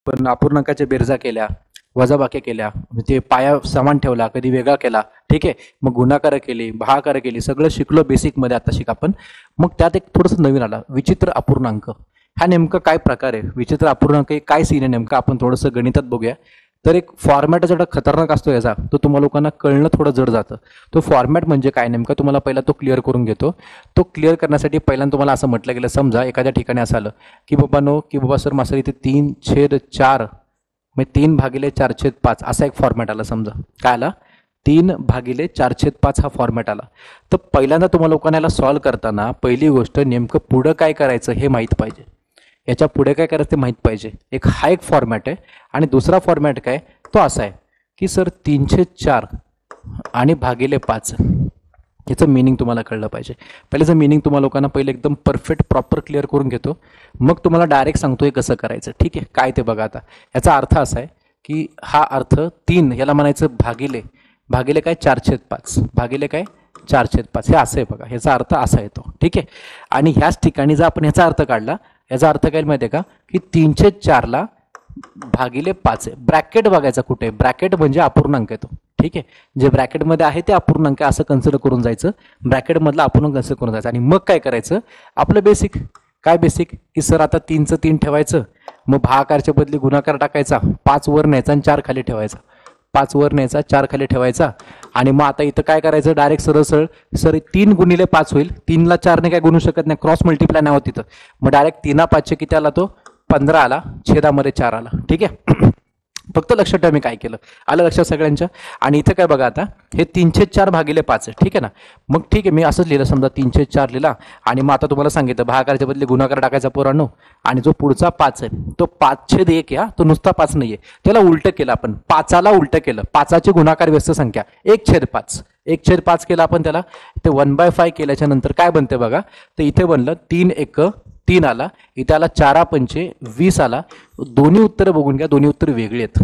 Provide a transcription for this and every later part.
पण अपूर्णांकाच्या बेरजा केल्या, वजाबाक्या केल्या, ते पाया समान ठेवला, कधी वेगळा केला, ठीक आहे. मग गुणाकार केली, भागाकार केली, सगळं शिकलो बेसिकमध्ये आता शिक आपण. मग त्यात एक थोडंसं नवीन आला, विचित्र अपूर्णांक. हा नेमकं काय प्रकार आहे, विचित्र अपूर्णांक काय सीन आहे नेमका, आपण थोडंसं गणितात बघूया. तर एक फॉर्मॅट जेवढा खतरनाक असतो याचा, तो तुम्हाला लोकांना कळणं थोडं जड जातं. तो फॉर्मॅट म्हणजे काय नेमका तुम्हाला पहिला तो क्लिअर करून घेतो. तो क्लिअर करण्यासाठी पहिल्यांदा तुम्हाला असं म्हटलं गेलं, समजा एखाद्या ठिकाणी असं आलं की बाबा सर मास्तर इथे 3/4 म्हणजे 3/4/5 असा एक फॉर्मॅट आला. समजा काय आला, 3/4/5 हा फॉर्मॅट आला. तर पहिल्यांदा तुम्हाला लोकांना याला सॉल्व्ह करताना पहिली गोष्ट नेमकं पुढं काय करायचं हे माहीत पाहिजे. याच्या पुढे काय करायचं ते माहीत पाहिजे. हा एक फॉर्मॅट आहे. आणि दुसरा फॉर्मॅट काय, तो असा आहे की सर 3/4 आणि भागिले 5 याचं मिनिंग तुम्हाला कळलं पाहिजे. पहिल्याचं मिनिंग तुम्हाला लोकांना पहिले एकदम परफेक्ट प्रॉपर क्लिअर करून घेतो, मग तुम्हाला डायरेक्ट सांगतो हे कसं करायचं. ठीक आहे, काय ते बघा. आता याचा अर्थ असा आहे की हा अर्थ 3 याला म्हणायचं भागिले भागिले काय 4/5 भागिले काय 4/5 हे असं आहे बघा. ह्याचा अर्थ असा येतो. ठीक आहे. आणि ह्याच ठिकाणी जर आपण ह्याचा अर्थ काढला, याचा अर्थ काय माहिती आहे का की 3/4 भागिले 5 आहे. ब्रॅकेट बघायचा कुठे, ब्रॅकेट म्हणजे अपूर्णांक येतो. ठीक आहे, जे ब्रॅकेटमध्ये आहे ते अपूर्णांक असं कन्सिडर करून जायचं, ब्रॅकेटमधला अपूर्णांक कन्सिडर करून जायचं. आणि मग काय करायचं आपलं बेसिक, काय बेसिक की सर आता 3चं 3 ठेवायचं, मग भागाकारच्या बदली गुणाकार टाकायचा, 5 वर न्यायचा आणि 4 खाली ठेवायचा, 5 वर न्यायचा 4 खाली ठेवायचा. आणि मग आता इथं काय करायचं, डायरेक्ट सरळ सर 3 गुणिले 5 होईल. 3ला 4ने काय गुणू शकत नाही, क्रॉस मल्टिप्लाय नाही होत तिथं. मग डायरेक्ट 3/5 किती आला, तो 15 आला, छेदामध्ये 4 आला. ठीक आहे, फक्त लक्षात ठेवा मी काय केलं, आलं लक्षात सगळ्यांच्या. आणि इथं काय बघा, आता हे 3/4 भागिले 5 आहे. ठीक आहे ना. मग ठीक आहे, मी असंच लिहिलं, समजा 3/4 लिहिला. आणि मग आता तुम्हाला सांगितलं भागाकारच्या बदली गुणाकार टाकायचा पोरांनो. आणि जो पुढचा 5 आहे तो 5/1 या, तो नुसता 5 नाहीये, त्याला उलटं केलं आपण, 5ला उलटं केलं. 5ची गुणाकार व्यस्त संख्या 1/5 1/5 केला आपण त्याला. ते 1/5 केल्याच्या नंतर काय बनते बघा, तर इथे बनलं 3 आला, इथे आला 4×5 20 आला. दोन्ही उत्तरं बघून घ्या, दोन्ही उत्तर वेगळी आहेत.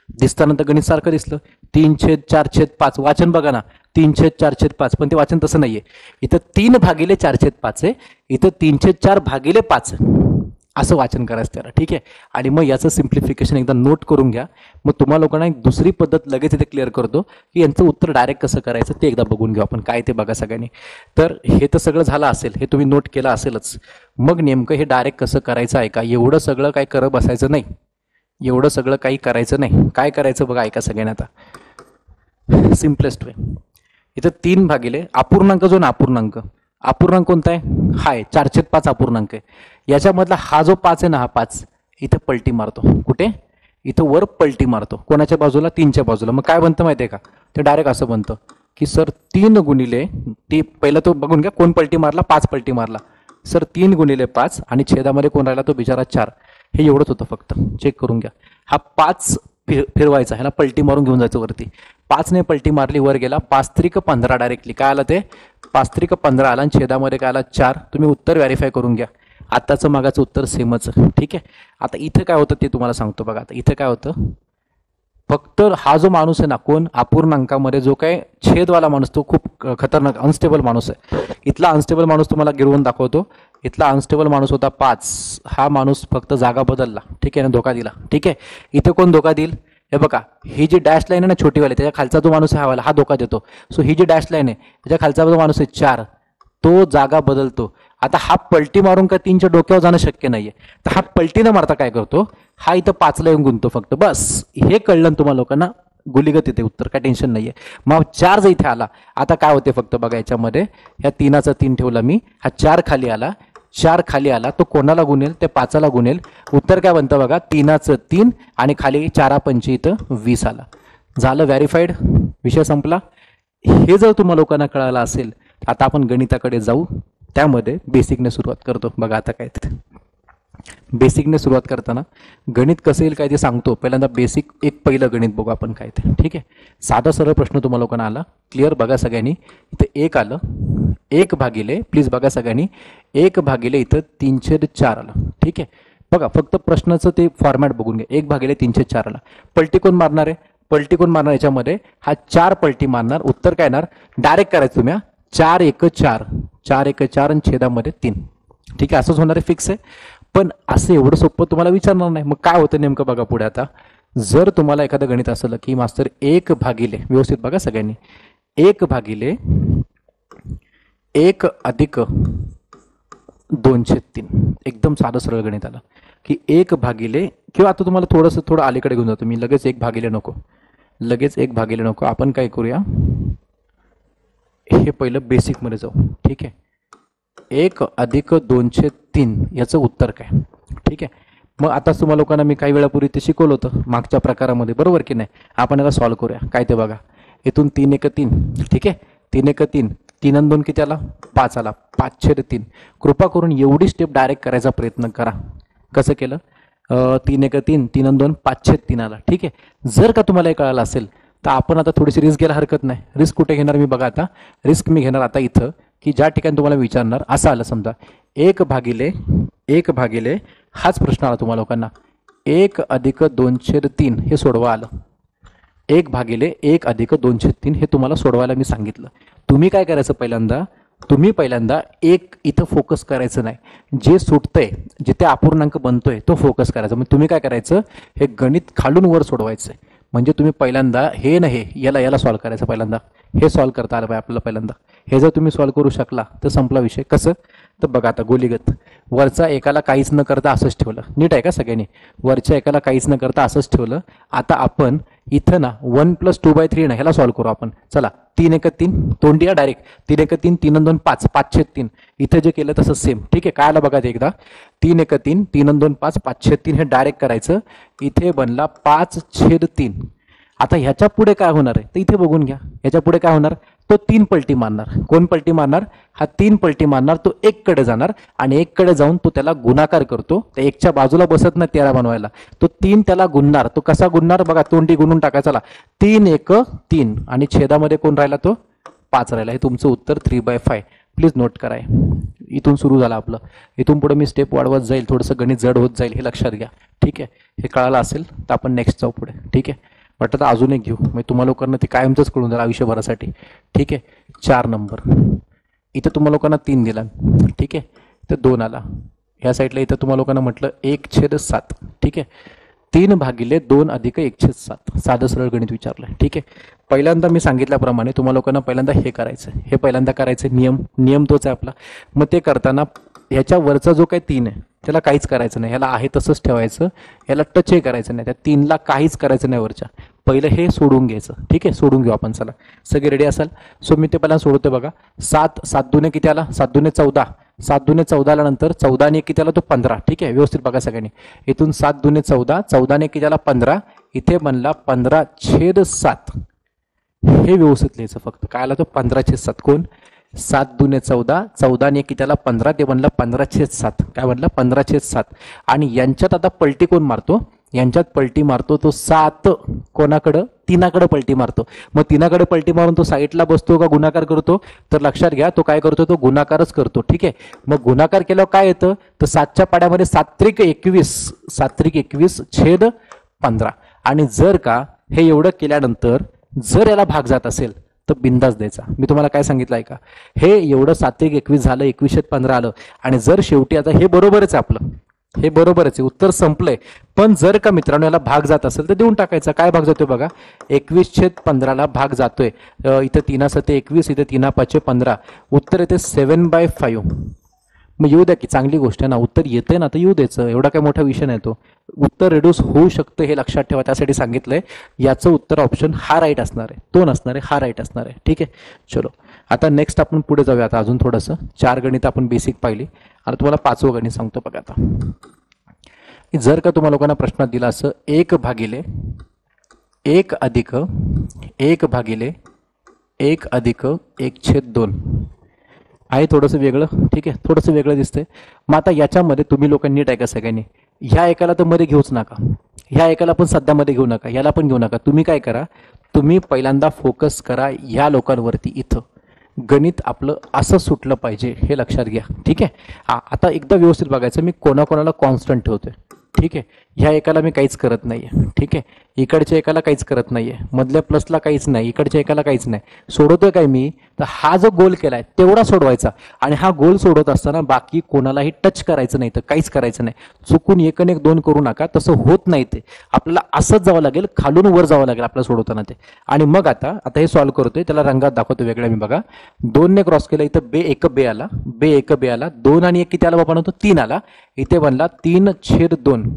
दिसताना तर गणित सारखं दिसलं, 3/4/5 वाचन बघा ना, 3/4/5, पण ते वाचन तसं नाहीये. इथं 3/4/5 आहे, इथं 3/4/5 असं वाचन करायचं त्याला. ठीक आहे. आणि मग याचं सिम्प्लिफिकेशन एकदा नोट करून घ्या. मग तुम्हाला लोकांना एक दुसरी पद्धत लगेच इथे क्लिअर करतो की यांचं उत्तर डायरेक्ट कसं करायचं ते एकदा बघून घेऊ आपण. काय ते बघा सगळ्यांनी. तर हे तर सगळं झालं असेल, हे तुम्ही नोट केलं असेलच. मग नेमकं हे डायरेक्ट कसं करायचं आहे का, एवढं सगळं काही करत बसायचं नाही, एवढं सगळं काही करायचं नाही. काय करायचं बघा, ऐका सगळ्यांना आता. सिम्पलेस्ट वे, इथं 3 भागिले अपूर्णांक, जो ना अपूर्णांक कोणता आहे, हा आहे 4/5 अपूर्णांक आहे. याच्यामधला हा जो 5 आहे ना, हा 5 इथं पलटी मारतो. कुठे, इथं वर पलटी मारतो. कोणाच्या बाजूला, 3च्या बाजूला. मग काय बनतं माहिती आहे का, ते डायरेक्ट असं बनतं की सर 3 गुणिले ती, पहिला तो बघून घ्या कोण पलटी मारला, 5 पलटी मारला. सर 3 गुणिले 5 आणि छेदामध्ये कोण राहिला, तो बिचारा 4. हे एवढंच होतं फक्त, चेक करून घ्या. हा 5 फिरवायचा, ह्याला पलटी मारून घेऊन जायचं वरती. 5ने पलटी मारली, वर गेला, 5×3=15 डायरेक्टली काय आला, ते 5×3=15 आला. आणि छेदामध्ये काय आला, 4. तुम्ही उत्तर व्हेरीफाय करून घ्या, आताचं मागाचं उत्तर सेमच. ठीक आहे. आता इथं काय होतं ते तुम्हाला सांगतो बघा. आता इथं काय होतं, फक्त हा जो माणूस आहे ना, कोण अपूर्णांकामध्ये जो काय छेदवाला माणूस, तो खूप खतरनाक अनस्टेबल माणूस आहे. इथला अनस्टेबल माणूस तुम्हाला गिरवून दाखवतो. इथला अनस्टेबल माणूस होता 5. हा माणूस फक्त जागा बदलला. ठीक आहे ना, धोका दिला. ठीक आहे. इथे कोण धोका देईल, हे बघा, ही जी डॅश लाईन आहे ना छोटीवाली, त्याच्या खालचा जो माणूस आहे हा धोका देतो. सो ही जी डॅश लाईन आहे त्याच्या खालचा जो माणूस आहे 4, तो जागा बदलतो. आता हा पलटी मारून का 3च्या डोक्यावर जाणं शक्य नाहीये, तर हा पलटी न मारता काय करतो, हा इथं 5ला येऊन गुंततो फक्त. बस हे कळलं तुम्हाला लोकांना, गुलिगत येते उत्तर, काय टेन्शन नाहीये. मग 4 जर इथे आला, आता काय होते फक्त बघा, याच्यामध्ये ह्या 3चा 3 ठेवला मी, हा 4 खाली आला, 4 खाली आला, तो कोणाला गुणेल, ते 5ला गुणेल. उत्तर काय बनतं बघा, 3चं 3 आणि खाली 4×5 इथं 20 आला. झालं व्हेरीफाईड, विषय संपला. हे जर तुम्हाला लोकांना कळालं असेल, आता आपण गणिताकडे जाऊ. त्यामध्ये बेसिकने सुरुवात करतो बघा. आता काय ते बेसिकने सुरुवात करताना गणित कसं येईल काय ते सांगतो. पहिल्यांदा बेसिक एक पहिलं गणित बघू आपण काय ते. ठीक आहे. साधा सरळ प्रश्न तुम्हाला लोकांना आला, क्लिअर बघा सगळ्यांनी. इथे 1 आलं, 1 भागिले, प्लीज बघा सगळ्यांनी, 1 भागिले इथं 3/4 आलं. ठीक आहे. बघा फक्त प्रश्नाचं ते फॉर्मॅट बघून घ्या. 1 भागिले 3/4 आला. पलटी कोण मारणार आहे, पलटी कोण मारणार, याच्यामध्ये हा 4 पलटी मारणार. उत्तर काय येणार, डायरेक्ट करायचं तुम्ही, 4×1=4, 4×1=4 आणि छेदामध्ये 3. ठीक आहे, असंच होणार आहे, फिक्स आहे. पण असं एवढं सोपं तुम्हाला विचारणार नाही. मग काय होतं नेमकं बघा पुढे आता. जर तुम्हाला एखादं गणित असलं की मास्तर 1 भागिले, व्यवस्थित बघा सगळ्यांनी, 1 भागिले 1 अधिक 2/3, एकदम साधं सरळ गणित आलं की 1 भागिले, किंवा आता तुम्हाला थोडं अलीकडे घेऊन जातो मी, लगेच 1 भागिले नको, आपण काय करूया, हे पहिलं बेसिकमध्ये जाऊ. ठीक आहे, 1 अधिक 2/3 याचं उत्तर काय. ठीक आहे, मग आता तुम्हाला लोकांना मी काही वेळापूर्वी ते शिकवलं होतं मागच्या प्रकारामध्ये, बरोबर की नाही. आपण याला सॉल्व्ह करूया. काय ते बघा, इथून 3 1 3, ठीक आहे, 3 1 3, 3 आणि 2 किती आला, 5 आला, 5/3. कृपा करून एवढी स्टेप डायरेक्ट करायचा प्रयत्न करा. कसं केलं, 3 1 3, 3 आणि 2 5/3 आला. ठीक आहे, जर का तुम्हाला हे कळालं असेल तर आपण आता थोडीशी रिस्क घ्यायला हरकत नाही. रिस्क कुठे घेणार मी बघा, आता रिस्क मी घेणार आता इथं, की ज्या ठिकाणी तुम्हाला विचारणार असं आलं समजा 1 भागिले हाच प्रश्न आला तुम्हाला लोकांना, 1 अधिक 2/3 हे सोडवा आलं. 1 भागिले 1 अधिक 2/3 हे तुम्हाला सोडवायला मी सांगितलं. तुम्ही काय करायचं, पहिल्यांदा एक इथं फोकस करायचं नाही, जे सुटतंय, जिथे अपूर्णांक बनतोय तो फोकस करायचा. मग तुम्ही काय करायचं, हे गणित खालून वर सोडवायचं. म्हणजे तुम्ही पहिल्यांदा हे नाही, याला सॉल्व्ह करायचं. पहिल्यांदा हे सॉल्व्ह करता आलं पाहिजे आपल्याला. पहिल्यांदा हे जर तुम्ही सॉल्व्ह करू शकला तर संपला विषय. कसं तर बघा, आता गोलीगत वरचा एकाला काहीच न करता असंच ठेवलं. नीट आहे का सगळ्यांनी, वरच्या एकाला काहीच न करता असंच ठेवलं. आता आपण इथं ना 1 + 2/3 ना ह्याला सॉल्व्ह करू आपण. चला, 3 1 3, तोंडी डायरेक्ट 3 1 3, 3 आणि 2 5, 5/3. इथं जे केलं तसं सेम. ठीक आहे, काय आलं बघा ते एकदा, 3 1 3, 3 आणि 2 5, 5/3 हे डायरेक्ट करायचं. इथे बनला 5/3. आता ह्याच्या पुढे काय होणार आहे तर इथे बघून घ्या. ह्याच्या पुढे काय होणार, तो 3 पलटी मारणार. कोण पलटी मारणार, हा 3 पलटी मारणार. तो 1 कडे जाणार आणि 1 कडे जाऊन तो त्याला गुणाकार करतो. त्या 1च्या बाजूला बसत नाही 13 बनवायला, तो 3 त्याला गुणणार. तो कसा गुणणार बघा, तोंडी गुणून टाकायचा. 3 1 3 आणि छेदामध्ये कोण राहिला, तो 5 राहिला. हे तुमचं उत्तर 3/5. प्लीज नोट कराय. इथून सुरू झालं आपलं. इथून पुढे मी स्टेप वाढवत जाईल, थोडंसं गणित जड होत जाईल, हे लक्षात घ्या. ठीक आहे, हे कळालं असेल तर आपण नेक्स्ट जाऊ पुढे. ठीक आहे, वाटतं अजून एक घेऊ, म्हणजे तुम्हाला लोकांना ते कायमचंच कळून जाईल आयुष्यभरासाठी. ठीक आहे, 4 नंबर इथं तुम्हाला लोकांना 3 दिला. ठीक आहे, तर 2 आला. ह्या साईडला इथं तुम्हाला लोकांना म्हटलं 1/7. ठीक आहे, 3 भागिले 2 अधिक 1/7. साधं सरळ गणित विचारलंय. ठीक आहे, पहिल्यांदा मी सांगितल्याप्रमाणे तुम्हाला लोकांना पहिल्यांदा हे करायचं, हे पहिल्यांदा करायचं. नियम तोच आहे आपला. मग ते करताना ह्याच्या वरचा जो काही 3 आहे त्याला काहीच करायचं नाही, ह्याला आहे तसंच ठेवायचं. ह्याला टचही करायचं नाही, त्या 3ला काहीच करायचं नाही वरच्या. पहिलं हे सोडून घ्यायचं. ठीक आहे, सोडून घेऊ आपण. चला, सगळे रेडी असाल. सो मी ते पहिला सोडवते बघा. 7 दुने किती आला, 7 दुने 14. 7 दुने 14 आल्यानंतर 14 आणि 1 किती आला, तो 15. ठीक आहे, व्यवस्थित बघा सगळ्यांनी. इथून 7 दुने 14, 14 आणि 1 किती आला, 15. इथे बनला 15/7. हे व्यवस्थित लिहायचं फक्त. काय आला, तो 15/7. कोण, 7 दुने 14, 14 आणि 1 किती आला, 15. ते बनला 15/7. काय बनला, 15/7. आणि यांच्यात आता पलटी कोण मारतो, यांच्यात पलटी मारतो तो 7. कोणाकडं, 3कडे पलटी मारतो. मग 3कडे पलटी मारून तो साईडला बसतो का गुणाकार करतो, तर लक्षात घ्या तो काय करतो, तो गुणाकारच करतो. ठीक आहे, मग गुणाकार केल्यावर काय येतं, तर 7च्या पाड्यामध्ये 7×21, 7×21/15. आणि जर का हे एवढं केल्यानंतर जर याला भाग जात असेल तर बिंदास द्यायचा. मी तुम्हाला काय सांगितलं आहे का, हे एवढं 7×21 झालं, 21/15 आलं. आणि जर शेवटी आता हे बरोबरच आहे आपलं, हे बरोबरच आहे, उत्तर संपलंय. पण जर का मित्रांनो याला भाग जात असेल तर देऊन टाकायचा. काय भाग जातोय बघा, 21/15ला भाग जातोय. इथं 3×7 21, इथे 3×5 15. उत्तर येते 7/5. मग येऊ द्या की, चांगली गोष्ट आहे ना, उत्तर येते ना तर येऊ द्यायचं, एवढा काय मोठा विषय नाही तो. उत्तर रिड्यूस होऊ शकतं हे लक्षात ठेवा, त्यासाठी सांगितलंय. याचं उत्तर ऑप्शन हा राईट असणार आहे, तो नसणार आहे, हा राईट असणार आहे. ठीक आहे, चलो आता नेक्स्ट आपण पुढे जाऊया. आता अजून थोडंसं 4 गणित आपण बेसिक पाहिली. आता तुम्हाला 5वं गणित सांगतो बघा. आता जर का तुम्हाला लोकांना प्रश्नात दिला असं 1 भागिले 1 अधिक 1/2 आहे, थोडंसं वेगळं. ठीक आहे, थोडंसं वेगळं दिसतंय. मग आता याच्यामध्ये तुम्ही लोकांनी नीट आहे का सगळ्यांनी, ह्या एकाला तर मध्ये घेऊच नका, ह्या एकाला पण सध्यामध्ये घेऊ नका, याला पण घेऊ नका. तुम्ही काय करा, तुम्ही पहिल्यांदा फोकस करा ह्या लोकांवरती. इथं गणित आपलं असं सुटलं पाहिजे हे लक्षात घ्या. ठीक आहे, आता एकदा व्यवस्थित बघायचं मी कोणाकोणाला कॉन्स्टंट ठेवतोय. ठीक आहे, ह्या एकाला मी काहीच करत नाहीये, ठीक आहे. इकडच्या एकाला काहीच करत नाहीये, मधल्या प्लसला काहीच नाही, इकडच्या एकाला काहीच नाही. सोडवतोय काय मी, तर हा जो गोल केलाय तेवढा सोडवायचा. आणि हा गोल सोडवत असताना बाकी कोणालाही टच करायचं नाही, तर काहीच करायचं नाही. चुकून 1 आणि 1 2 करू नका, तसं होत नाही. ते आपल्याला असंच जावं लागेल, खालून वर जावं लागेल आपल्याला सोडवताना ते. आणि मग आता हे सॉल्व्ह करतोय, त्याला रंगात दाखवतो वेगळ्या मी. बघा 2 ने क्रॉस केलं, इथं बे एक बे आला, बे एक बे आला. 2 आणि 1 किती आला बाबा, तो 3 आला. इथे बनला 3/2.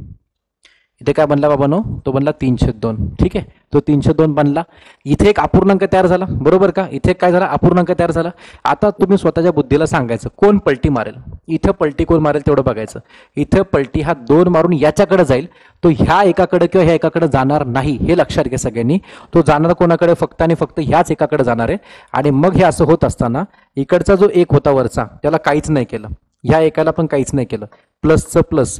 इथे काय बनला बाबानो, तो बनला 3/2. ठीक आहे, तो 3/2 बनला. इथे एक अपूर्णांक तयार झाला, बरोबर का. इथे काय झाला, अपूर्णांक तयार झाला. आता तुम्ही स्वतःच्या बुद्धीला सांगायचं कोण पलटी मारेल. इथं पलटी कोण मारेल तेवढं बघायचं. इथं पलटी हा 2 मारून याच्याकडे जाईल, तो ह्या एकाकडे किंवा ह्या एकाकडे जाणार नाही, हे लक्षात घ्या सगळ्यांनी. तो जाणार कोणाकडे, फक्त आणि फक्त ह्याच एकाकडे जाणार आहे. आणि मग हे असं होत असताना इकडचा जो एक होता वरचा, त्याला काहीच नाही केलं, ह्या एकाला पण काहीच नाही केलं. प्लसचं प्लस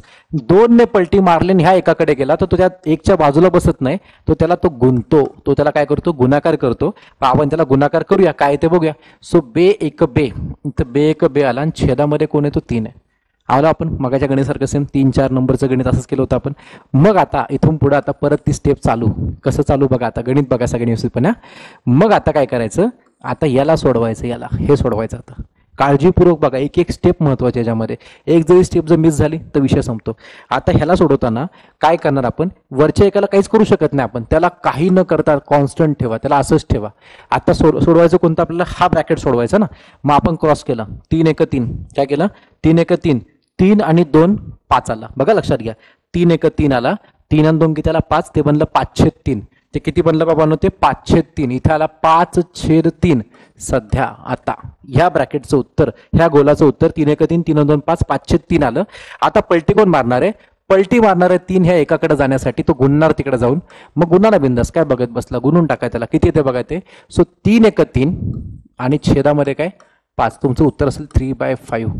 2 ने पलटी मारले ह्या एकाकडे गेला, तर तो त्या एकच्या बाजूला बसत नाही, तो त्याला तो गुणतो, तो त्याला काय करतो, गुणाकार करतो. आपण त्याला गुणाकार करूया, काय ते बघूया. सो बे एक बे, इथं बे एक बे आला आणि छेदामध्ये कोण आहे, तो 3 आहे. आला आपण मगाच्या गणितासारखं सेम 3-4 नंबरचं गणित असंच केलं होतं आपण. मग आता इथून पुढे आता परत ती स्टेप चालू. कसं चालू बघा, आता गणित बघा सगळ्यांनी व्यवस्थितपणे. मग आता काय करायचं, आता याला सोडवायचं, याला हे सोडवायचं. आता काळजीपूर्वक बघा, एक एक स्टेप महत्वाची याच्यामध्ये. एक जरी स्टेप जर मिस झाली तर विषय संपतो. आता ह्याला सोडवताना काय करणार आपण, वरच्या एकाला काहीच करू शकत नाही आपण, त्याला काही न करता कॉन्स्टंट ठेवा, त्याला असंच ठेवा. आता सोडवायचं कोणतं, आपल्याला हा ब्रॅकेट सोडवायचा ना. मग आपण क्रॉस केला, 3 1 3, काय केलं, 3 1 3, 3 आणि 2 5 आला. बघा लक्षात घ्या, 3 1 3 आला, 3 आणि 2 किती आला, 5. ते बनलं 5/3. ते किती बनलं बाबांनो, ते 5/3. इथे आला 5/3. सध्या आता ह्या ब्रॅकेटचं उत्तर, ह्या गोलाचं उत्तर 3 1 3, 3 2 5, 5/3 आलं. आता पलटी कोण मारणार आहे, पलटी मारणार आहे 3 ह्या एकाकडे जाण्यासाठी, तो गुणणार तिकडे जाऊन. मग गुणाला बिंदास काय बघत बसला, गुणून टाकाय त्याला. किती येते बघा ते. सो 3 1 3 आणि छेदामध्ये काय 5. तुमचं उत्तर असेल 3/5.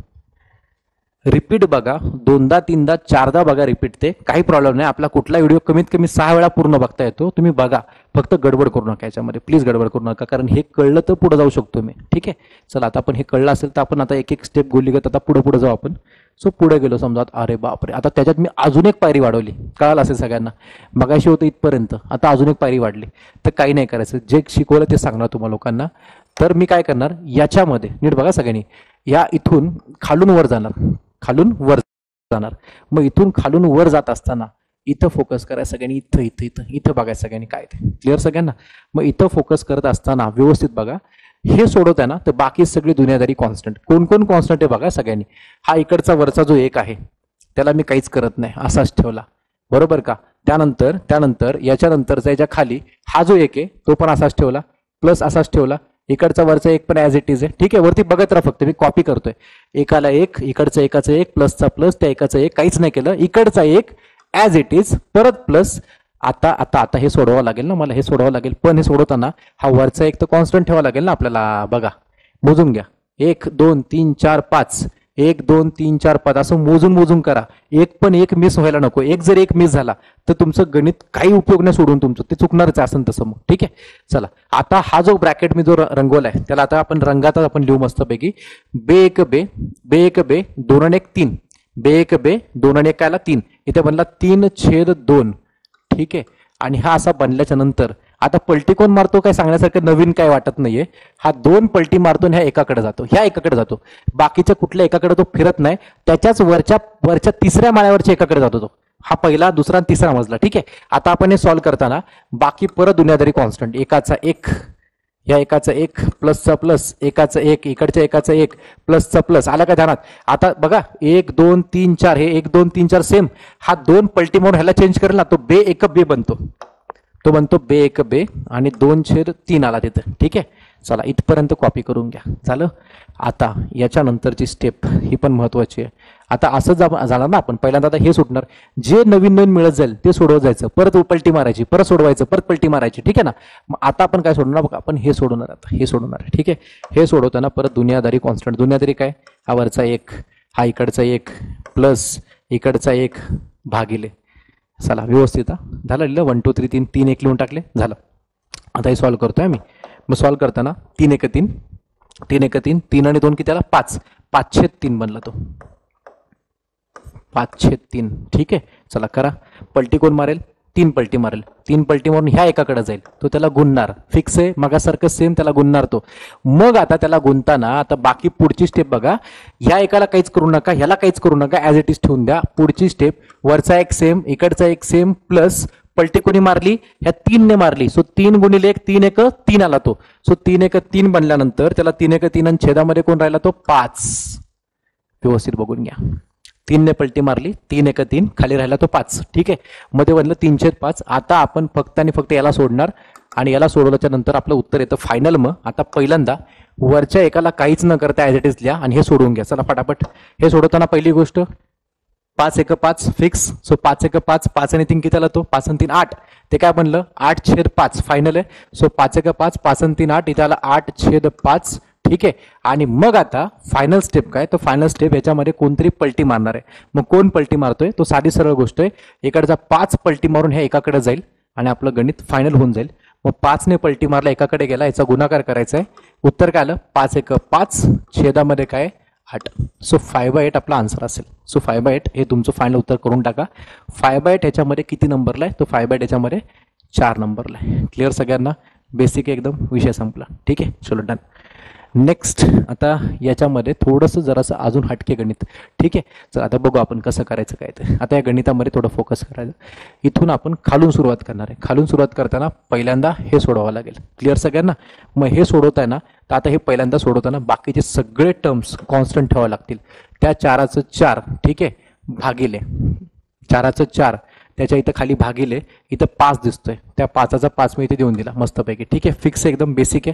रिपीट बघा, 2दा 3दा 4दा बघा रिपीट, ते काही प्रॉब्लेम नाही. आपला कुठला व्हिडिओ कमीत कमी 6 वेळा पूर्ण बघता येतो. तुम्ही बघा, फक्त गडबड करू नका याच्यामध्ये, प्लीज गडबड करू नका, कारण हे कळलं तर पुढे जाऊ शकतो मी. ठीक आहे, चला आता आपण हे कळलं असेल तर आपण आता एक एक स्टेप गोलीगत आता पुढे जाऊ आपण. सो पुढे गेलो समजा, अरे बापरे, आता त्याच्यात मी अजून एक पायरी वाढवली. कळालं असेल सगळ्यांना, मगाशी होतं इथपर्यंत, आता अजून एक पायरी वाढली. तर काही नाही करायचं, जे शिकवलं ते सांगणार तुम्हाला लोकांना. तर मी काय करणार, याच्यामध्ये नीट बघा सगळ्यांनी, या इथून खालून वर जाणार, खालून वर जाणार. मग इथून खालून वर जात असताना इथं फोकस करायचं सगळ्यांनी, इथं इथं इथं इथं बघायचं सगळ्यांनी, काय ते क्लिअर सगळ्यांना. मग इथं फोकस करत असताना व्यवस्थित बघा, हे सोडवत आहे ना, तर बाकी सगळी दुनियादारी कॉन्स्टंट. कोण कोण कॉन्स्टंट आहे बघा सगळ्यांनी. हा इकडचा वरचा जो एक आहे त्याला मी काहीच करत नाही, असाच ठेवला, बरोबर का. त्यानंतर याच्यानंतरचा याच्या खाली हा जो एक आहे तो पण असाच ठेवला, प्लस असाच ठेवला. इकडचा वरचा एक पण ॲज इट इज आहे. ठीक आहे, वरती बघत राहा फक्त, मी कॉपी करतोय. एकाला एक, इकडचा एकाचा एक, प्लसचा प्लस, त्या एकाचा एक, काहीच नाही केलं. इकडचा एक ॲज इट इज, परत प्लस. आता आता आता हे सोडवावं लागेल ना मला, हे सोडवावं लागेल. पण हे सोडवताना हा वरचा एक तर कॉन्स्टंट ठेवावा लागेल ना आपल्याला. बघा मोजून घ्या, 1 2 3 4 5, 1 2 3 4 5 असं मोजून करा. एक पण एक मिस व्हायला नको. एक जर एक मिस झाला तर तुमचं गणित काही उपयोग नाही, सोडून तुमचं ते चुकणारच असं तसं. मग ठीक आहे, चला आता हा जो ब्रॅकेट मी जो रंगवलाय त्याला आता आपण रंगातच आपण लिहू मस्तपैकी. बे एक बे, बे एक बे, 2 आणि 1 3, बे एक बे, 2 आणि 1 कायला 3. इथे बनला 3/2. ठीक आहे, आणि हा असा बनल्याच्या नंतर आता पलटी कोण मारतो काय सांगण्यासारखं नवीन काय वाटत नाहीये. हा 2 पलटी मारतो, ह्या एकाकडे जातो, ह्या एकाकडे जातो, बाकीच्या कुठल्या एकाकडे तो फिरत नाही. त्याच्याच वरच्या 3ऱ्या माळ्यावरच्या एकाकडे जातो तो. हा पहिला, दुसरा आणि 3रा मजला. ठीक आहे, आता आपण हे सॉल्व्ह करताना बाकी परत दुनियादारी कॉन्स्टंट. एकाचा एक, या एकाचा एक, प्लसचा प्लस, एकाचा एक, इकडच्या एकाचा एक, प्लसचा प्लस. आला का ध्यानात. आता बघा 1 2 3 4, हे 1 2 3 4 सेम. हा 2 पलटी म्हणून ह्याला चेंज करेल ना, तो बे एक बे बनतो, तो बनतो बे एक बे आणि 2/3 आला तिथं. ठीक आहे, चला इथपर्यंत कॉपी करून घ्या, झालं. आता याच्यानंतरची स्टेप ही पण महत्वाची आहे. आता असं जाणार ना आपण, पहिल्यांदा आता हे सुटणार, जे नवीन मिळत जाईल ते सोडवत जायचं, परत पलटी मारायची, परत सोडवायचं, परत पलटी मारायची. ठीक आहे ना. मग आता आपण काय सोडणार बघा, आपण हे सोडवणार, आता हे सोडवणार. ठीक आहे, हे सोडवताना परत दुनियादारी कॉन्स्टंट. दुनियादारी काय, हा वरचा एक, हा इकडचा एक, प्लस इकडचा एक, भागिले. चला व्यवस्थित झालं, लिहिलं 1 2 3 3, 3 1 लिहून टाकले, झालं. आता हे सॉल्व्ह करतोय मी. मग सॉल्व्ह करताना 3 1 3, 3 1 3, 3 आणि 2 किती आला 5, 5/3 बनला तो. 5/3. ठीक आहे, चला करा. पलटी कोण मारेल? 3 पलटी मारेल. 3 पलटी मारून ह्या एकाकडे जाईल, तो त्याला गुणणार. फिक्स आहे, मगासारखं सेम त्याला गुणणार तो. मग आता त्याला गुणताना आता बाकी पुढची स्टेप बघा. ह्या एकाला काहीच करू नका, ह्याला काहीच करू नका, ॲज इट इज ठेवून द्या. पुढची स्टेप, वरचा एक सेम, इकडचा एक सेम, प्लस पलटी कोणी मारली? ह्या 3 ने मारली. सो 3 गुणिले 1, 3 1 3 आला तो. सो 3 1 3 बनल्यानंतर त्याला 3 1 3 आणि छेदामध्ये कोण राहिला? तो 5. व्यवस्थित बघून घ्या. 3 ने पलटी मारली, 3 1 3, खाली राहिला तो 5. ठीक आहे, मध्ये बनलं 3/5. आता आपण फक्त आणि फक्त याला सोडणार आणि याला सोडवल्याच्या नंतर आपलं उत्तर येतं फायनल. मग आता पहिल्यांदा वरच्या एकाला काहीच न करता ॲज इट इज लिहा आणि हे सोडवून घ्या. चला फटाफट. हे सोडवताना पहिली गोष्ट, 5 1 5 फिक्स. सो 5 1 5, 5 आणि 3 किती आला तो? 5 आणि 3 8. ते काय बनलं? 8/5 फायनल आहे. सो 5 1 5, 5 आणि 3 8, इथे आला 8/5. ठीक आहे, आणि मग आता फायनल स्टेप काय? तर फायनल स्टेप याच्यामध्ये कोणतरी पलटी मारणार आहे. मग कोण पलटी मारतोय? तो साधी सरळ गोष्ट आहे, इकडचा 5 पलटी मारून ह्या एकाकडे जाईल आणि आपलं गणित फायनल होऊन जाईल. मग 5 ने पलटी मारला, एकाकडे गेला, याचा गुणाकार करायचा आहे. उत्तर काय आलं? 5 1 5, छेदामध्ये काय? 8. सो 5/8 आपला आन्सर असेल. सो 5/8 हे तुमचं फायनल उत्तर करून टाका. 5/8 ह्याच्यामध्ये किती नंबरला आहे? तो 5/8 याच्यामध्ये 4 नंबरला आहे. क्लिअर सगळ्यांना? बेसिक एकदम, विषय संपला. ठीक आहे, चलो डन. नेक्स्ट, आता याच्यामध्ये थोडंसं जरासं अजून हटके गणित. ठीक आहे, चल आता बघू आपण कसं करायचं काय ते. आता या गणितामध्ये थोडं फोकस करायचं. इथून आपण खालून सुरुवात करणार आहे. खालून सुरुवात करताना पहिल्यांदा हे सोडवावं लागेल. क्लिअर सगळ्यांना? मग हे सोडवताना, तर आता हे पहिल्यांदा सोडवताना बाकीचे सगळे टर्म्स कॉन्स्टंट ठेवावे लागतील. त्या 4चं 4, ठीक आहे, भागिले 4चं 4, त्याच्या इथं खाली भागिले, इथं 5 दिसतोय, त्या 5चा 5 मी इथे देऊन दिला मस्तपैकी. ठीक आहे, फिक्स एकदम बेसिक आहे.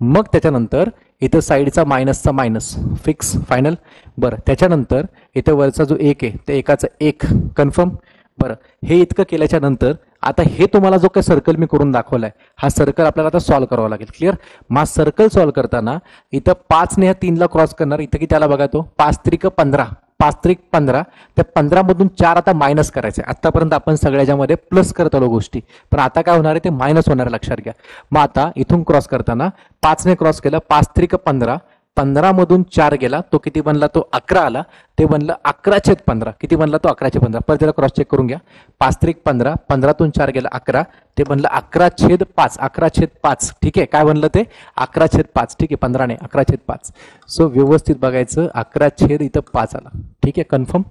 मग त्याच्यानंतर इथं साईडचा मायनसचा मायनस, फिक्स फायनल. बरं, त्याच्यानंतर इथं वरचा जो 1 आहे, त्या एकाचा 1 कन्फर्म. बरं, हे इतकं केल्याच्या नंतर आता हे तुम्हाला जो काही सर्कल मी करून दाखवलाय, हा सर्कल आपल्याला आता सॉल्व्ह करावा लागेल. क्लिअर? मग सर्कल सॉल्व्ह करताना इथं 5 ने ह्या 3ला क्रॉस करणार. इथं किती त्याला बघा, तो 5 3 15, 5 3 15. त्या 15 मधून 4 आता मायनस करायचे. आतापर्यंत आपण सगळ्याच्यामध्ये प्लस करत आलो गोष्टी, पण आता काय होणार आहे? ते मायनस होणार, लक्षात घ्या. मग आता इथून क्रॉस करताना 5 ने क्रॉस केलं, 5 3 15, 15 मधून 4 गेला, तो किती बनला? तो 11 आला. ते बनलं 11/15. किती बनला? तो 11/15. परत त्याला क्रॉस चेक करून घ्या. 5 3 15, 15तून 4 गेला 11, ते बनलं 11/5, 11/5. ठीक आहे, काय बनलं ते? 11/5. ठीक आहे, 15 ने 11/5. सो व्यवस्थित बघायचं, 11 इथं 5 आला. ठीक आहे, कन्फर्म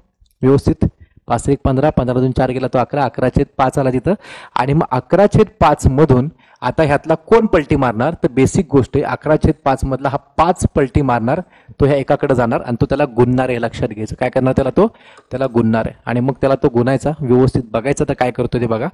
व्यवस्थित. 5 1 15, 15तून 4 गेला तो 11, 11/5 आला तिथं. आणि मग 11/5 मधून आता ह्यातला कोण पलटी मारणार? तर बेसिक गोष्ट आहे, 11/5 मधला हा 5 पलटी मारणार, तो ह्या एकाकडे जाणार आणि तो त्याला गुणणार आहे. लक्षात घ्यायचं, काय करणार त्याला? तो त्याला गुणणार आहे. आणि मग त्याला तो गुणायचा, व्यवस्थित बघायचं तर काय करतो ते बघा.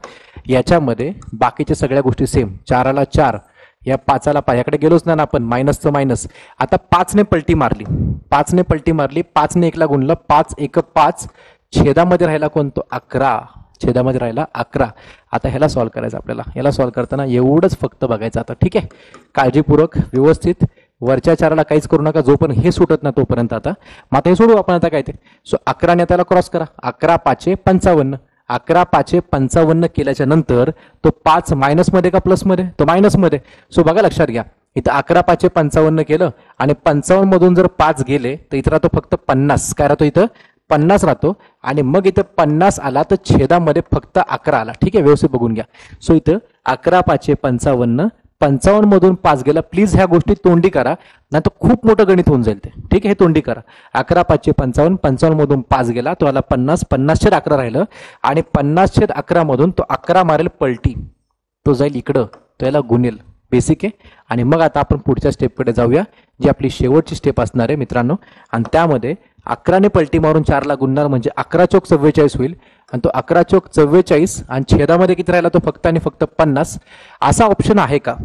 याच्यामध्ये बाकीच्या सगळ्या गोष्टी सेम. 4ला 4, या 5ला 5, याकडे गेलोच ना आपण, मायनसचं मायनस. आता 5 ने पलटी मारली, 5 ने पलटी मारली, 5 ने 1ला गुणलं, 5 1 5, छेदामध्ये राहिला कोण? तो 11. छेदामध्ये राहिला 11. आता ह्याला सॉल्व्ह करायचं आपल्याला. याला सॉल्व्ह करताना एवढंच फक्त बघायचं आता. ठीक आहे, काळजीपूर्वक व्यवस्थित. वरच्या 4ला काहीच करू नका, जोपर्यंत हे सुटत ना तोपर्यंत. आता मग आता हे सोडू आपण. आता काय ते? सो 11 ने त्याला क्रॉस करा. 11 5 55, 11 5 55 केल्याच्या नंतर तो 5 मायनसमध्ये का प्लसमध्ये? तो मायनसमध्ये. सो बघा, लक्षात घ्या, इथं 11 5 55 केलं आणि 55 मधून जर 5 गेले तर इथं राहतो फक्त 50. काय राहतो? इथं 50 राहतो. आणि मग इथं 50 आला तर छेदामध्ये फक्त 11 आला. ठीक आहे, व्यवस्थित बघून घ्या. सो इथं 11 5 55, 55 मधून 5 गेला. प्लीज ह्या गोष्टी तोंडी करा, नाही तर खूप मोठं गणित होऊन जाईल ते. ठीक आहे, हे तोंडी करा. 11 5 55, 55 मधून 5 गेला, तो आला 50, 50/11 राहिलं. आणि 50/11 मधून तो 11 मारेल पलटी, तो जाईल इकडं, तो याला गुणेल. बेसिक आहे. आणि मग आता आपण पुढच्या स्टेपकडे जाऊया, जी आपली शेवटची स्टेप असणार आहे मित्रांनो. आणि त्यामध्ये 11 ने पलटी मारून 4ला गुणणार, म्हणजे 11 चौक 44 होईल. आणि तो 11 चौक 44 आणि छेदामध्ये किती राहिला? तो फक्त आणि फक्त 50. असा ऑप्शन आहे का?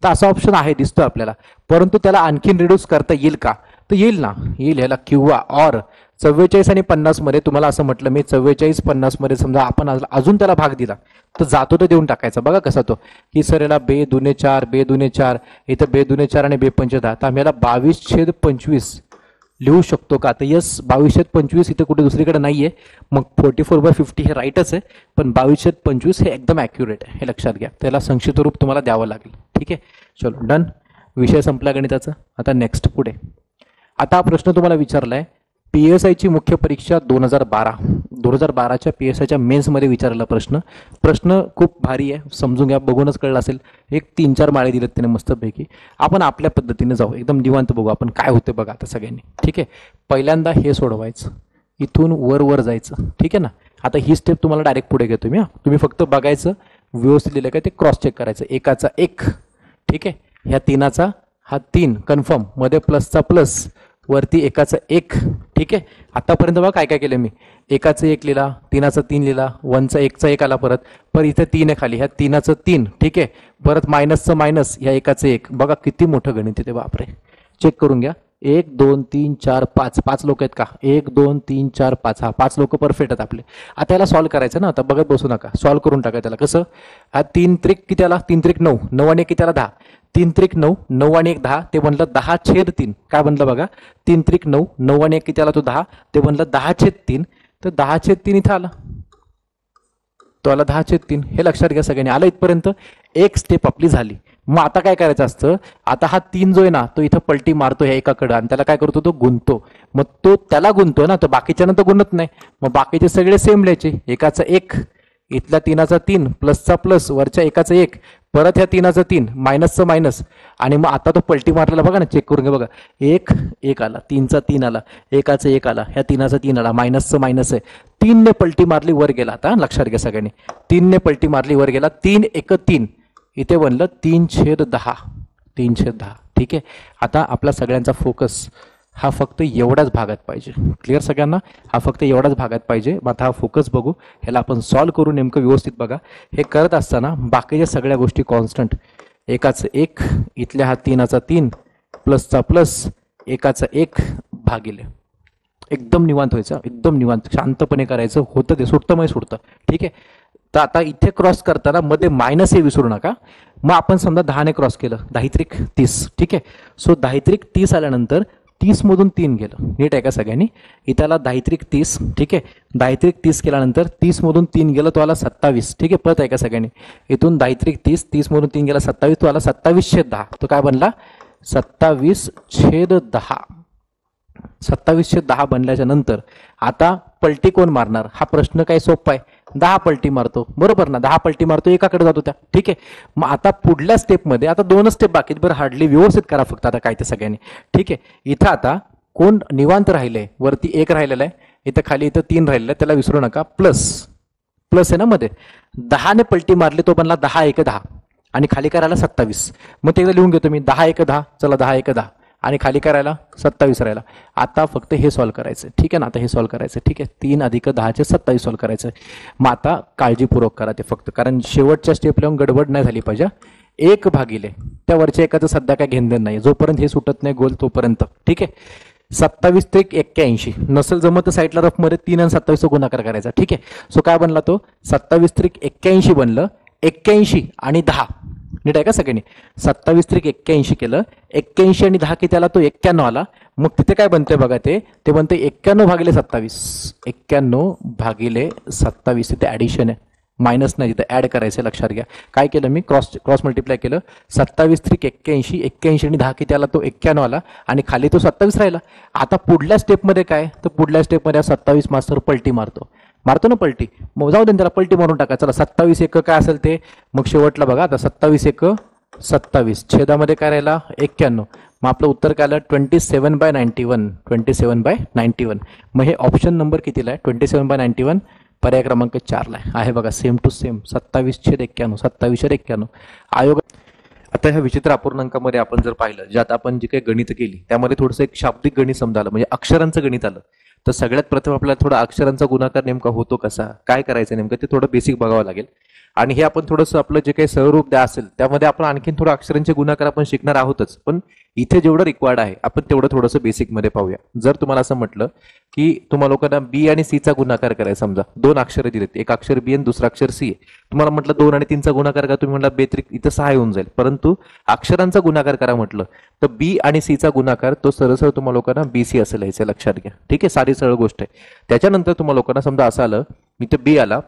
तर असा ऑप्शन आहे, दिसतो आपल्याला. परंतु त्याला आणखीन रिड्यूस करता येईल का? तर येईल ना, येईल. ह्याला किंवा ऑर 44 आणि 50 मध्ये तुम्हाला असं म्हटलं मी, 44 50 मध्ये समजा आपण अजून त्याला भाग दिला तर जातो तो देऊन टाकायचा. बघा कसा तो, की सर याला 2 दुने 4, 2 दुने 4, इथं 2 दुने 4 आणि 2 पंचे 10. तर आम्ही याला 22/25 लिहू शकतो का? तर यस, 22/25 इथे कुठे दुसरीकडे नाहीये. मग 44/50 हे राईटच आहे, पण 22/25 हे एकदम ॲक्युरेट आहे, हे लक्षात घ्या. त्याला संक्षिप्त रूप तुम्हाला द्यावं लागेल. ठीक आहे, चलो डन. विषय संपला गणिताचा. आता नेक्स्ट पुढे. आता हा प्रश्न तुम्हाला विचारलाय, PSIची मुख्य परीक्षा 2012च्या PSIच्या मेन्समध्ये विचारलेला प्रश्न खूप भारी आहे, समजून घ्या, बघूनच कळलं असेल. एक 3-4 माळे दिलेत त्याने मस्तपैकी. आपण आपल्या पद्धतीने जाऊ, एकदम निवांत बघू आपण काय होते बघा आता सगळ्यांनी. ठीक आहे, पहिल्यांदा हे सोडवायचं, इथून वर जायचं. ठीक आहे ना. आता ही स्टेप तुम्हाला डायरेक्ट पुढे घेतो मी. तुम्ही फक्त बघायचं व्यवस्थित लिहिलं काय ते क्रॉस चेक करायचं. एकाचा 1, ठीक आहे, ह्या 3चा हा 3 कन्फर्म, मध्ये प्लसचा प्लस, वरती एकाचं 1. ठीक आहे, आतापर्यंत बघा काय काय केलं मी. एकाचं 1 लिहिला, 3चा 3 लिहिला, 1चा 1चा 1 आला परत इथे 3 आहे खाली, ह्या 3चं 3. ठीक आहे, परत मायनसचं मायनस, ह्या एकाचं 1. बघा किती मोठं गणित आहे ते, बापरे. चेक करून घ्या. 1 2 3 4 5 5 लोक आहेत का? 1 2 3 4 5. हा 5 लोक परफेक्ट आहेत आपले. आता याला सॉल्व्ह करायचं ना, आता बघत बसू नका, सॉल्व्ह करून टाका त्याला. कसं? हा 3 त्रिक किती आला? 3 त्रिक 9, 9 आणि 1 किती आला? 10. 3 त्रिक 9, 9 आणि 1 10, ते बनलं 10/3. काय बनलं बघा? 3 त्रिक 9, 9 आणि 1 किती आला? तो 10, ते बनलं 10/3. तर 10/3 इथं आला, तो आला 10/3. हे लक्षात घ्या सगळ्यांनी. आलं इथपर्यंत, एक स्टेप आपली झाली. मग आता काय करायचं असतं? आता हा 3 जो आहे ना, तो इथं पलटी मारतो ह्या एकाकडं आणि त्याला काय करतो? तो गुंतो. मग तो त्याला गुंतो ना, तो बाकीच्यानं तर गुणत नाही. मग बाकीचे सगळे सेम लिहायचे. एकाचा 1, इथल्या 3चा 3, प्लसचा प्लस, वरच्या एकाचं 1, परत ह्या 3चा 3, मायनसचं मायनस. आणि मग आता तो पलटी मारलेला बघा ना, चेक करून घ्या बघा. 1 1 आला, 3चा 3 आला, एकाचं 1 आला, ह्या 3चा 3 आला, मायनसचं मायनस आहे. 3 ने पलटी मारली वर गेला. आता लक्षात घ्या सगळ्यांनी, 3 ने पलटी मारली वर गेला. 3 1 3, इथे बनलं 3/10. 3/10. ठीक आहे, आता आपला सगळ्यांचा फोकस हा फक्त एवढ्याच भागात पाहिजे. क्लिअर सगळ्यांना? हा फक्त एवढ्याच भागात पाहिजे. मग आता हा फोकस बघू, ह्याला आपण सॉल्व्ह करू नेमकं व्यवस्थित. बघा, हे करत असताना बाकीच्या सगळ्या गोष्टी कॉन्स्टंट. एकाचं 1, इथल्या हा 3चा 3, प्लसचा प्लस, एकाचं 1 भागिले. एकदम निवांत व्हायचं, एकदम निवांत, शांतपणे करायचं. होतं ते सुटतं, मग सुटतं. ठीक आहे, तर आता इथे क्रॉस करताना मध्ये मायनस हे विसरू नका. मग आपण समजा 10ने क्रॉस केलं, 10 त्रिक 30. ठीक आहे, सो 10 त्रिक 30 आल्यानंतर 30 मधून 3 गेलं. नीट आहे का सगळ्यांनी? इथं 10 त्रिक 30. ठीक आहे, 10 त्रिक 30 केल्यानंतर 30 मधून 3 गेलं, तो आला 27. ठीक आहे, परत आहे का सगळ्यांनी? इथून 10 त्रिक 30, 30 मधून 3 गेला 27, तो आला 27/10. तो काय बनला? 27/10. 27/10 बनल्याच्या नंतर आता पलटी कोण मारणार? हा प्रश्न काय सोपा आहे. 10 पलटी मारतो, बरोबर ना? 10 पलटी मारतो, एकाकडे जातो त्या. ठीक आहे, मग आता पुढल्या स्टेपमध्ये आता 2 स्टेप बाकी, बरं हार्डली व्यवस्थित करा फक्त आता काय ते सगळ्यांनी. ठीक आहे, इथं आता कोण निवांत राहिलंय? वरती 1 राहिलेला आहे, इथं खाली इथं 3 राहिलेलं आहे, त्याला विसरू नका. प्लस आहे ना मध्ये. 10ने पलटी मारली, तो बनला 10 1 10, आणि खाली करायला 27. मग ते लिहून घेतो मी, 10 1 10. चला, 10 1 10, आणि खाली करायला 27 राहिला. आता फक्त हे सॉल्व्ह करायचं. ठीक आहे ना? आता हे सॉल्व्ह करायचं. ठीक आहे, 3 + 10 = 27 सॉल्व्ह करायचं. मग आता काळजीपूर्वक करा ते फक्त, कारण शेवटच्या स्टेपला गडबड नाही झाली पाहिजे. 1 भागिले त्या वरच्या एकाचं सध्या काय घेणदेण नाही, जोपर्यंत हे सुटत नाही गोल तोपर्यंत. ठीक आहे, 27 त्रिक 81. नसेल जमत तर साईडला रफमध्ये 3 आणि 27 गुणाकार करायचा. ठीक आहे, सो काय बनला तो? 27 त्रिक 81 बनलं. 81 आणि 10, नीट आहे का सगळ्यांनी? 27 त्रिक 81 केलं, 81 आणि 10 किती आला? तो 91 आला. मग तिथे काय बनते बघा, ते बनते 91 भागिले 27. 91 भागिले 27. तिथे ॲडिशन आहे, मायनस नाही, तिथे ॲड करायचं. लक्षात घ्या. काय केलं मी? क्रॉस मल्टिप्लाय केलं. 27 त्रिक 81, 81 आणि 10 किती आला? तो 91 आला, आणि खाली तो 27 राहिला. आता पुढल्या स्टेपमध्ये काय? तर पुढल्या स्टेपमध्ये 27 मास्तर पलटी मारतो ना पलटी. मग जाऊ दे, त्याला पलटी मारून टाका. चला, 27 1 काय असेल ते. मग शेवटला बघा, आता 27 1 27, छेदामध्ये काय राहिला? 91. मग आपलं उत्तर काय आलं? 27/91. 27/91. मग हे ऑप्शन नंबर कितीला आहे? 27/91. पर्याय क्रमांक 4ला आहे बघा, सेम टू सेम. 27/91, 27/91. आयोग. आता ह्या विचित्र अपूर्णांकामध्ये आपण जर पाहिलं, ज्यात आपण जे काही गणित केली, त्यामध्ये थोडंसं एक शाब्दिक गणित समजा आलं, म्हणजे अक्षरांचं गणित आलं. तर सगळ्यात प्रथम आपल्याला थोडा अक्षरांचा गुणाकार नेमका होतो कसा, काय करायचं नेमकं, ते थोडं बेसिक बघावं लागेल. आणि हे आपण थोडंसं आपलं जे काही सहरूप द्या असेल, त्यामध्ये आपण आणखीन थोडं अक्षरांचे गुणाकार आपण शिकणार आहोतच. पण इथे जेवढं रिक्वायर्ड आहे, आपण तेवढं थोडंसं बेसिकमध्ये पाहूया. जर तुम्हाला असं म्हटलं की तुम्हाला लोकांना बी आणि सीचा गुणाकार करायचा, समजा 2 अक्षर दिलेत, एक अक्षर बी आणि दुसरं अक्षर सी आहे. तुम्हाला म्हटलं 2 आणि 3चा गुणाकार करा, तुम्ही म्हटलं बेत्रिक इथं 6 येऊन जाईल. परंतु अक्षरांचा गुणाकार करा म्हटलं तर बी आणि सीचा गुणाकार तो सरळ तुम्हाला लोकांना BC असं लिहायचं. लक्षात घ्या. ठीक आहे, सारी सरळ गोष्ट आहे. त्याच्यानंतर तुम्हाला लोकांना समजा असं आलं, इथे बी आला,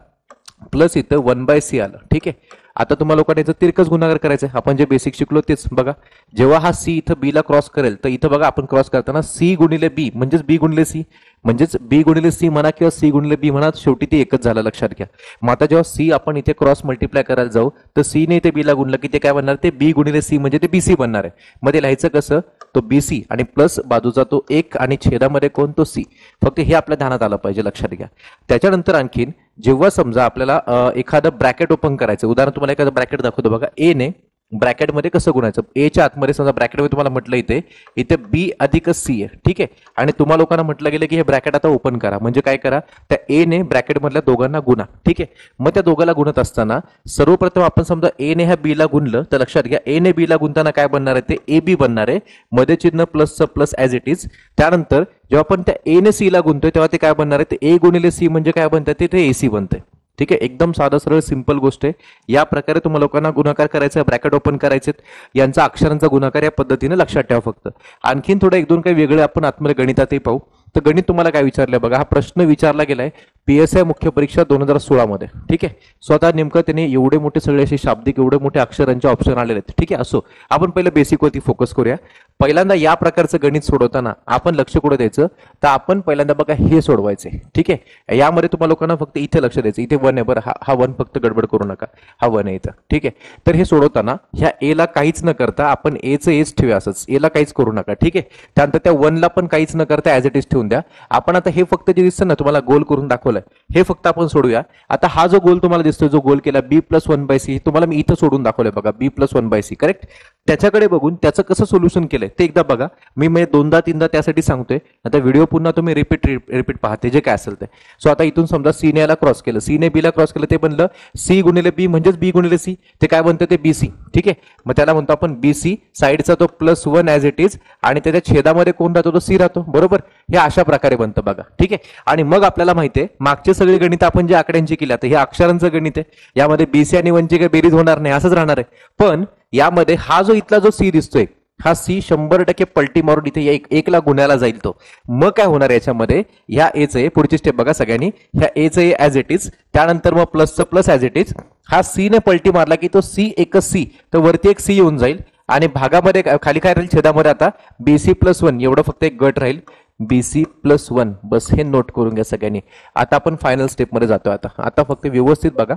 प्लस इथं 1/c आलं. ठीक आहे. आता तुम्हाला लोकांना याचं तिरकस गुणाकार करायचं आहे. आपण जे बेसिक शिकलो तेच बघा. जेव्हा हा सी इथं बीला क्रॉस करेल तर इथं बघा आपण क्रॉस करताना सी गुणिले बी म्हणजेच बी गुणिले सी म्हणजेच बी गुणिले सी म्हणा किंवा सी गुणिले बी म्हणा, शेवटी ते एकच झालं, लक्षात घ्या. मग आता जेव्हा सी आपण इथे क्रॉस मल्टिप्लाय करायला जाऊ तर सी ने इथे बीला गुणलं की ते काय बनणार, ते बी गुणिले सी म्हणजे ते बीसी बनणार आहे. मग ते लिहायचं कसं, तो बीसी आणि प्लस बाजूचा तो एक आणि छेदामध्ये कोण, तो सी. फक्त हे आपल्या ध्यानात आलं पाहिजे, लक्षात घ्या. त्याच्यानंतर आणखीन जेव्हा समजा आपल्याला एखादं ब्रॅकेट ओपन करायचं, उदाहरण तुम्हाला एखादं ब्रॅकेट दाखवतो बघा. ए ने ब्रॅकेटमध्ये कसं गुणायचं, एच्या आतमध्ये समजा ब्रॅकेटमध्ये तुम्हाला म्हटलं इथे इथे बी अधिक सी आहे. ठीक आहे. आणि तुम्हाला लोकांना म्हटलं गेलं की हे ब्रॅकेट आता ओपन करा, म्हणजे काय करा, त्या ए ने ब्रॅकेटमधल्या दोघांना गुणा. ठीक आहे. मग त्या दोघांना गुणत असताना सर्वप्रथम आपण समजा ए ने ह्या बी ला गुणलं तर लक्षात घ्या, ए ने बी ला गुणताना काय बनणार आहे, ते ए बी बनणार आहे. मध्ये चिन्ह प्लसचं प्लस ॲज इट इज. त्यानंतर जेव्हा आपण त्या ए ने सी ला गुणतोय तेव्हा ते काय बनणार आहे, ते ए गुणिले सी म्हणजे काय बनतं, ते एसी बनतंय. ठीक आहे. एकदम साधं सरळ सिंपल गोष्ट आहे. या प्रकारे तुम्हाला लोकांना गुणाकार करायचा, ब्रॅकेट ओपन करायचे, यांचा अक्षरांचा गुणाकार या पद्धतीने लक्षात ठेवा. फक्त आणखीन थोडं एक दोन काही वेगळे आपण आतमध्ये गणितातही पाहू. तर गणित तुम्हाला काय विचारलंय बघा, हा प्रश्न विचारला गेलाय PSI मुख्य परीक्षा 2016 मध्ये. ठीक आहे. स्वतः नेमकं त्याने एवढे मोठे सगळे असे शाब्दिक एवढे मोठे अक्षरांचे ऑप्शन आलेले आहेत. ठीक आहे. असो, आपण पहिलं बेसिक वरती फोकस करूया. पहिल्यांदा या प्रकारचं गणित सोडवताना आपण लक्ष कुठं द्यायचं, तर आपण पहिल्यांदा बघा हे सोडवायचे. ठीक आहे. यामध्ये तुम्हाला लोकांना फक्त इथे लक्ष द्यायचं, इथे 1 आहे बरं, हा 1 फक्त गडबड करू नका, हा 1 आहे इथं. ठीक आहे. तर हे सोडवताना ह्या ए ला काहीच न करता आपण एचं एच ठेवूया असंच, ए ला काहीच करू नका. ठीक आहे. त्यानंतर त्या 1 ला पण काहीच न करता ॲज इट इज ठेवून द्या. आपण आता हे फक्त जे दिसतं ना तुम्हाला गोल करून दाखवलंय, हे फक्त आपण सोडूया. आता हा जो गोल तुम्हाला दिसतोय, जो गोल केला बी प्लस 1/c, तुम्हाला मी इथं सोडून दाखवलंय बघा, बी प्लस 1/c. करेक्ट. त्याच्याकडे बघून त्याचं कसं सोल्युशन केलंय ते एकदा बघा. मी दोनदा तीनदा त्यासाठी सांगतोय. आता व्हिडिओ पुन्हा तुम्ही रिपीट पाहते जे काय असेल ते. सो आता इथून समजा सी ने याला क्रॉस केलं, सी ने बी ला क्रॉस केलं, ते बनलं सी गुणिले बी म्हणजेच बी गुणिले सी, ते काय बनतं, ते बीसी. ठीक आहे. मग त्याला म्हणतो आपण बीसी, साईडचा तो +1 ॲज इट इज, आणि त्याच्या छेदामध्ये कोण राहतो, तो सी राहतो. बरोबर. हे अशा प्रकारे बनतं बघा. ठीक आहे. आणि मग आपल्याला माहिती आहे मागचे सगळे गणित आपण जे आकड्यांची केली, आता हे अक्षरांचं गणित आहे, यामध्ये बीसी आणि 1 ची काही बेरीज होणार नाही, असंच राहणार आहे. पण यामध्ये हा जो इथला जो सी दिसतोय, हा सी 100% पलटी मारून इथे एकला गुण्याला जाईल तो. मग काय होणार याच्यामध्ये, ह्या एचे पुढची स्टेप बघा सगळ्यांनी, ह्या एचे ॲज इट इज, त्यानंतर मग प्लसचं प्लस ॲज इट इज. हा सी ने पलटी मारला की तो सी एकच सी, तर वरती एक सी येऊन जाईल आणि भागामध्ये खाली काय राहील, छेदामध्ये आता BC + 1 एवढं फक्त एक गट राहील, BC + 1. बस हे नोट करून घ्या सगळ्यांनी. आता आपण फायनल स्टेपमध्ये जातो. आता फक्त व्यवस्थित बघा,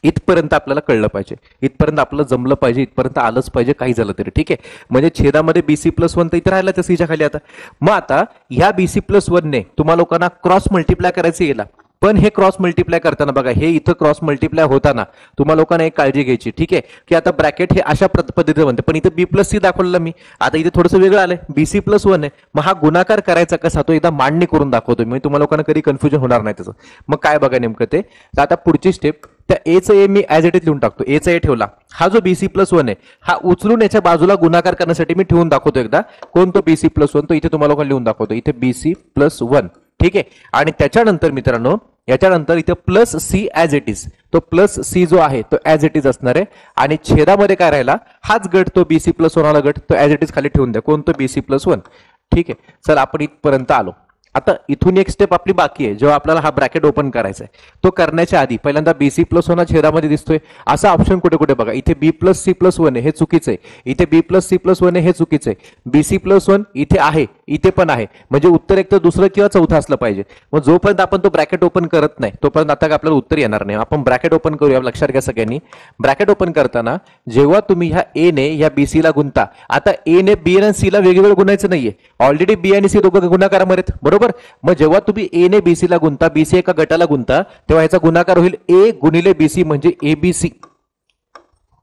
इथपर्यंत आपल्याला कळलं पाहिजे, इथपर्यंत आपलं जमलं पाहिजे, इथपर्यंत आलंच पाहिजे, काही झालं तरी. ठीक आहे. म्हणजे छेदामध्ये BC + 1 तर इथे राहिला त्या सीच्या खाली. आता मग आता ह्या BC + 1 ने तुम्हाला लोकांना क्रॉस मल्टिप्लाय करायचं येईल. पण हे क्रॉस मल्टिप्लाय करताना बघा, हे इथं क्रॉस मल्टिप्लाय होताना तुम्हाला लोकांना एक काळजी घ्यायची. ठीक आहे. की आता ब्रॅकेट हे अशा पद्धतीने बनते, पण इथं B+C दाखवलेलं मी, आता इथे थोडंसं वेगळं आलंय, BC + 1 आहे. मग हा गुणाकार करायचा कसा, तो एकदा मांडणी करून दाखवतो मी, तुम्हाला लोकांना कधी कन्फ्युजन होणार नाही त्याचं. मग काय बघा नेमकं ते. तर आता पुढची स्टेप, त्या एचं ए मी ॲज इट इज लिहून टाकतो, एचा ए ठेवला. हा जो BC + 1 आहे, हा उचलून याच्या बाजूला गुणाकार करण्यासाठी मी ठेवून दाखवतो एकदा. कोण तो BC + 1, तो इथे तुम्हाला लोकांना लिहून दाखवतो, इथे BC + 1. ठीक आहे. आणि त्याच्यानंतर मित्रांनो, याच्यानंतर इथे +C ॲज इट इज, तो +C जो आहे तो ॲज इट इज असणार आहे. आणि छेदामध्ये काय राहिला, हाच गट, तो BC + 1 वाला गट, तो ॲज इट इज खाली ठेवून द्या. कोण, तो BC + 1. ठीक आहे. चल आपण इथपर्यंत आलो. आता इथून एक स्टेप आपली बाकी आहे, जेव्हा आपल्याला हा ब्रॅकेट ओपन करायचा आहे. तो करण्याच्या आधी पहिल्यांदा BC + 1 छेदामध्ये दिसतोय असा ऑप्शन कुठे कुठे बघा. इथे B + C + 1 आहे, हे चुकीचं आहे. इथे B + C + 1 आहे, हे चुकीचं आहे. BC + 1 इथे आहे, इथे पण आहे, म्हणजे उत्तर एक तर दुसरं किंवा चौथं असलं पाहिजे. मग जोपर्यंत आपण तो ब्रॅकेट ओपन करत नाही तोपर्यंत आता आपल्याला उत्तर येणार नाही. आपण ब्रॅकेट ओपन करूया. लक्षात घ्या सगळ्यांनी, ब्रॅकेट ओपन करताना जेव्हा तुम्ही ह्या ए ने ह्या BC ला गुणता, आता ए ने B आणि C ला वेगवेगळं गुणायचं नाहीये, ऑलरेडी B आणि C दोघं गुणाकारामध्ये आहेत. बरोबर. मग जेव्हा तुम्ही ए ने BC ला गुणता, BC एका गटाला गुणता, तेव्हा याचा गुणाकार होईल A गुणिले BC म्हणजे ABC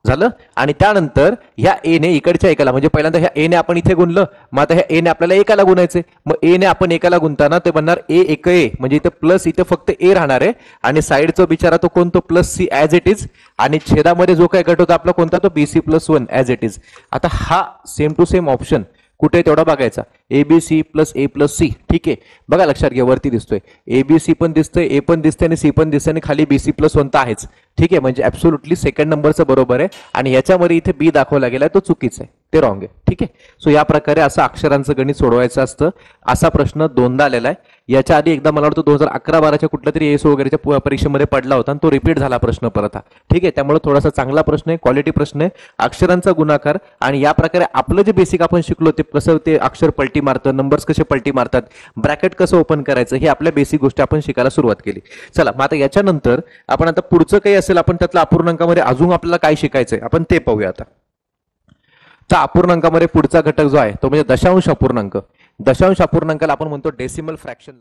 झालं. आणि त्यानंतर ह्या ए ने इकडच्या एकाला, म्हणजे पहिल्यांदा ह्या ए ने आपण इथे गुणलं, मग आता ह्या ए ने आपल्याला एकाला गुणायचे. मग ए ने आपण एकाला गुणताना ते बनणार A = A, म्हणजे इथे प्लस, इथे फक्त A राहणार आहे. आणि साईडचा बिचारा तो कोणतो, +C ॲज इट इज. आणि छेदामध्ये जो काही गट होता आपला कोणता, तो BC + 1 ॲज इट इज. आता हा सेम टू सेम ऑप्शन कुठे तेवढा बघायचा, ABC + A + C. ठीक आहे. बघा लक्षात घ्या, वरती दिसतोय ABC पण दिसतोय, A पण दिसतंय आणि C पण दिसतंय, आणि खाली BC + 1 तर आहेच. ठीक आहे. म्हणजे ऍब्सोल्युटली सेकंड नंबरचं बरोबर आहे. आणि याच्यामध्ये इथे B दाखवला गेलाय तो चुकीचा आहे, ते रॉंग आहे. ठीक आहे. सो या प्रकारे असं अक्षरांचं गणित सोडवायचं असतं. असा प्रश्न दोनदा आलेला आहे. याच्या आधी एकदा मला वाटतं 2011-12च्या कुठल्या तरी एस वगैरेच्या परीक्षेमध्ये पडला होता आणि तो रिपीट झाला प्रश्न परत हा. ठीक आहे, त्यामुळे थोडासा चांगला प्रश्न आहे, क्वालिटी प्रश्न आहे, अक्षरांचा गुणाकार आणि या प्रकारे आपलं जे बेसिक आपण शिकलो ते कसं ते अक्षर पलटी मारतं, नंबर्स कसे पलटी मारतात, ब्रॅकेट कसं ओपन करायचं, हे आपल्या बेसिक गोष्टी आपण शिकायला सुरुवात केली. चला मग आता याच्यानंतर आपण आता पुढचं काही असेल आपण त्यातलं अपूर्णांकामध्ये अजून आपल्याला काय शिकायचंय आपण ते पाहूया. आता त्या अपूर्णांकामध्ये पुढचा घटक जो आहे तो म्हणजे दशांश अपूर्णांक. दशांश अपूर्णांकाला आपण म्हणतो डेसिमल फ्रॅक्शन.